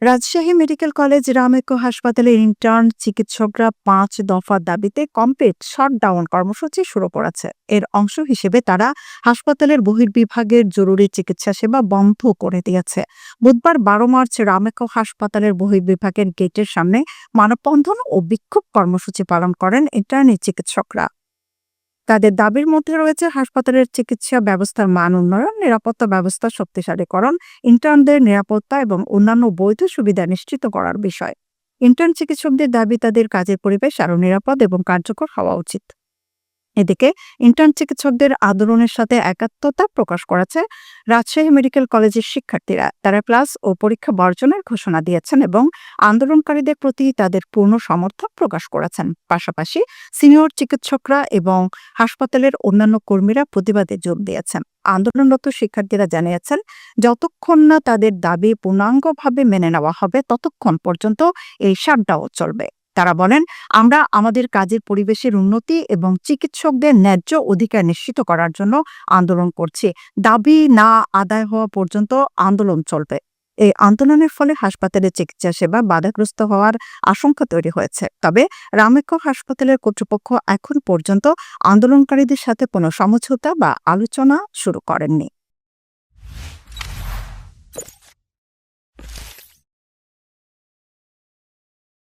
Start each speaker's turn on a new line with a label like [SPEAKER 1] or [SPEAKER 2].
[SPEAKER 1] Rajshahi medical college রামেকো হাসপাতালের intern চিকিৎসকরা ৫ দফা দাবিতে কমপ্লিট শাটডাউন কর্মসূচি শুরু করেছে। এর অংশ হিসেবে তারা হাসপাতালের বহির্বিভাগের জরুরি চিকিৎসা সেবা বন্ধ করে দিয়েছে। বুধবার ১২ মার্চ রামেকো হাসপাতালের বহির্বিভাগের গেটের সামনে মানববন্ধন ও বিক্ষোভ কর্মসূচি পালন করেন ইন্টার্নি চিকিৎসকরা। তাদের দাবির মধ্যে রয়েছে হাসপাতালের চিকিৎসা ব্যবস্থার মান উন্নয়ন, নিরাপত্তা ব্যবস্থা শক্তিশালীকরণ, ইন্টার্নদের নিরাপত্তা এবং অন্যান্য বৈধ সুবিধা নিশ্চিত করার বিষয়। ইন্টার্ন চিকিৎসকদের দাবি তাদের কাজের পরিবেশ আরও নিরাপদ এবং কার্যকর হওয়া উচিত। এদিকে ইন্টার্ন চিকিৎসকদের আন্দোলনের সাথে একাত্মতা প্রকাশ করেছে রাজশাহী মেডিকেল কলেজের শিক্ষার্থীরা। তারা ক্লাস ও পরীক্ষা বর্জনের ঘোষণা দিয়েছেন এবং আন্দোলনকারীদের প্রতি তাদের পূর্ণ সমর্থন প্রকাশ করেছেন। পাশাপাশি সিনিয়র চিকিৎসকরা এবং হাসপাতালের অন্যান্য কর্মীরা প্রতিবাদে যোগ দিয়েছেন। আন্দোলনরত শিক্ষার্থীরা জানিয়েছেন, যতক্ষণ না তাদের দাবি পূর্ণাঙ্গভাবে মেনে নেওয়া হবে ততক্ষণ পর্যন্ত এই শাটডাউন চলবে। তারা বলেন, আমরা আমাদের কাজের পরিবেশের উন্নতি এবং চিকিৎসকদের ন্যায্য অধিকার নিশ্চিত করার জন্য আন্দোলন করছি। দাবি না আদায় হওয়া পর্যন্ত আন্দোলন চলবে। এই আন্দোলনের ফলে হাসপাতালের চিকিৎসা সেবা বাধাগ্রস্ত হওয়ার আশঙ্কা তৈরি হয়েছে। তবে রামেকো হাসপাতালের কর্তৃপক্ষ এখন পর্যন্ত আন্দোলনকারীদের সাথে কোনো সমঝোতা বা আলোচনা শুরু করেননি।